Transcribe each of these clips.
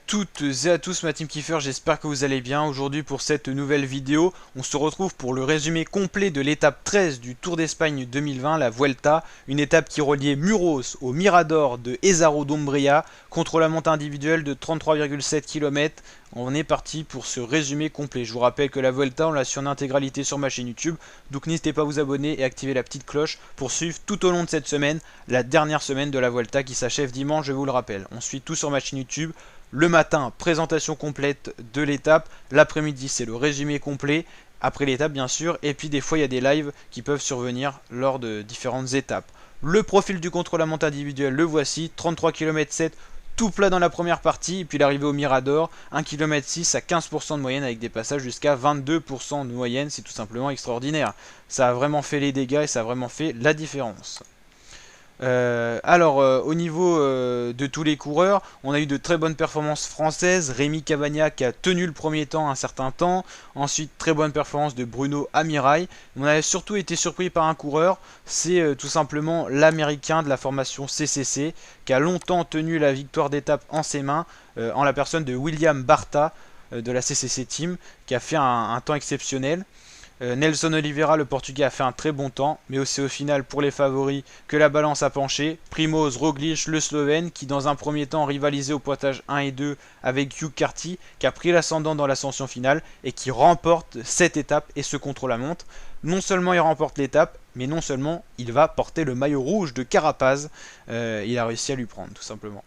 toutes et à tous ma team Kiefer, j'espère que vous allez bien. Aujourd'hui pour cette nouvelle vidéo, on se retrouve pour le résumé complet de l'étape 13 du Tour d'Espagne 2020, la Vuelta. Une étape qui reliait Muros au Mirador de Hezaro d'Umbria contre la montée individuelle de 33,7 km. On est parti pour ce résumé complet. Je vous rappelle que la Vuelta, on l'a sur en intégralité sur ma chaîne YouTube. Donc n'hésitez pas à vous abonner et activer la petite cloche pour suivre tout au long de cette semaine, la dernière semaine de la Vuelta qui s'achève dimanche, je vous le rappelle. On suit tout sur ma chaîne YouTube. Le matin, présentation complète de l'étape. L'après-midi, c'est le résumé complet. Après l'étape, bien sûr. Et puis, des fois, il y a des lives qui peuvent survenir lors de différentes étapes. Le profil du contre-la-montre individuel, le voici. 33 km 7, tout plat dans la première partie. Et puis, l'arrivée au Mirador, 1 km 6 à 15% de moyenne avec des passages jusqu'à 22% de moyenne. C'est tout simplement extraordinaire. Ça a vraiment fait les dégâts et ça a vraiment fait la différence. Au niveau de tous les coureurs, on a eu de très bonnes performances françaises. Rémi Cavagna qui a tenu le premier temps un certain temps. Ensuite, très bonne performance de Bruno Amirail. On a surtout été surpris par un coureur, c'est tout simplement l'américain de la formation CCC qui a longtemps tenu la victoire d'étape en ses mains, en la personne de William Barta de la CCC Team qui a fait un temps exceptionnel. Nelson Oliveira, le Portugais, a fait un très bon temps, mais c'est au final pour les favoris que la balance a penché. Primoz Roglic, le Slovène, qui dans un premier temps rivalisait au pointage 1 et 2 avec Hugh Carty, qui a pris l'ascendant dans l'ascension finale et qui remporte cette étape et ce contre-la-montre. Non seulement il remporte l'étape, mais non seulement il va porter le maillot rouge de Carapaz. Il a réussi à lui prendre, tout simplement.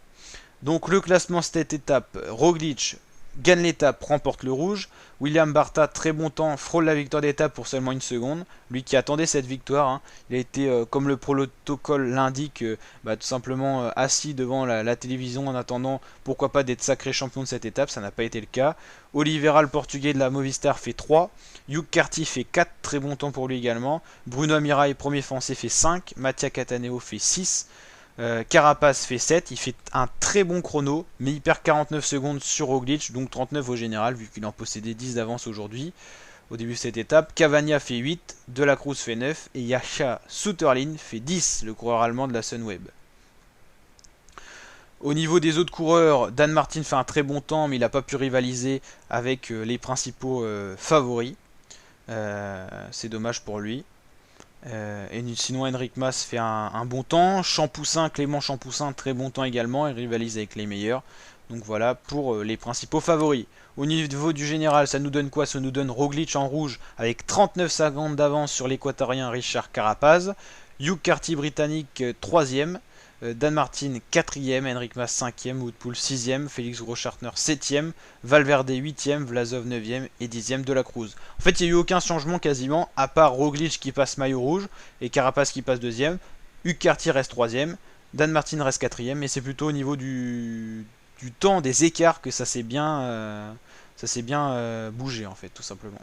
Donc le classement cette étape, Roglic gagne l'étape, remporte le rouge. William Barta, très bon temps, frôle la victoire d'étape pour seulement une seconde. Lui qui attendait cette victoire, hein. Il a été, comme le protocole l'indique, tout simplement assis devant la télévision en attendant, pourquoi pas, d'être sacré champion de cette étape. Ça n'a pas été le cas. Oliveira, le Portugais de la Movistar, fait 3. Hugh Carty fait 4, très bon temps pour lui également. Bruno Amirail, premier français, fait 5. Mattia Cataneo fait 6. Carapaz fait 7, il fait un très bon chrono, mais il perd 49 secondes sur Roglic, donc 39 au général, vu qu'il en possédait 10 d'avance aujourd'hui, au début de cette étape. Cavagna fait 8, De la Cruz fait 9, et Yasha Souterlin fait 10, le coureur allemand de la Sunweb. Au niveau des autres coureurs, Dan Martin fait un très bon temps, mais il n'a pas pu rivaliser avec les principaux favoris. C'est dommage pour lui. Et sinon Henrik Mas fait un bon temps. Champoussin, Clément Champoussin, très bon temps également, il rivalise avec les meilleurs. Donc voilà pour les principaux favoris. Au niveau du général, ça nous donne quoi? Ça nous donne Roglic en rouge avec 39 secondes d'avance sur l'équatorien Richard Carapaz. Hugh Carty britannique 3ème. Dan Martin 4ème, Henrik Mas 5ème, Woodpool 6ème, Félix Groschartner 7ème, Valverde 8ème, Vlasov 9ème et 10ème de la Cruz. En fait, il n'y a eu aucun changement quasiment, à part Roglic qui passe maillot rouge et Carapaz qui passe 2ème. Hugh Carty reste 3ème, Dan Martin reste 4ème, et c'est plutôt au niveau du temps, des écarts, que ça s'est bien, bougé en fait, tout simplement.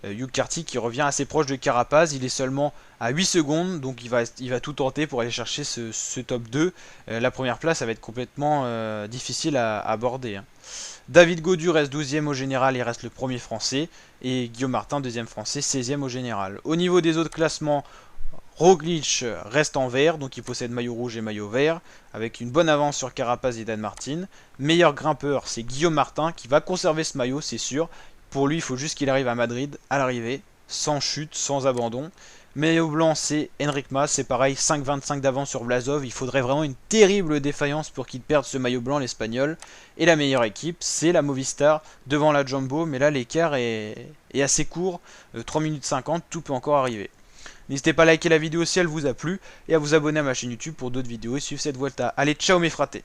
Hugh Carty qui revient assez proche de Carapaz, il est seulement à 8 secondes, donc il va tout tenter pour aller chercher ce top 2. La première place, ça va être complètement difficile à aborder, hein. David Gaudu reste 12ème au général, il reste le premier français, et Guillaume Martin, deuxième français, 16ème au général. Au niveau des autres classements, Roglic reste en vert, donc il possède maillot rouge et maillot vert, avec une bonne avance sur Carapaz et Dan Martin. Meilleur grimpeur, c'est Guillaume Martin, qui va conserver ce maillot, c'est sûr. Pour lui, il faut juste qu'il arrive à Madrid, à l'arrivée, sans chute, sans abandon. Maillot blanc, c'est Henrik Mas, c'est pareil, 5,25 d'avance sur Vlasov. Il faudrait vraiment une terrible défaillance pour qu'il perde ce maillot blanc, l'Espagnol. Et la meilleure équipe, c'est la Movistar, devant la Jumbo, mais là l'écart est assez court, 3 minutes 50, tout peut encore arriver. N'hésitez pas à liker la vidéo si elle vous a plu, et à vous abonner à ma chaîne YouTube pour d'autres vidéos et suivre cette Vuelta. Allez, ciao mes fratés!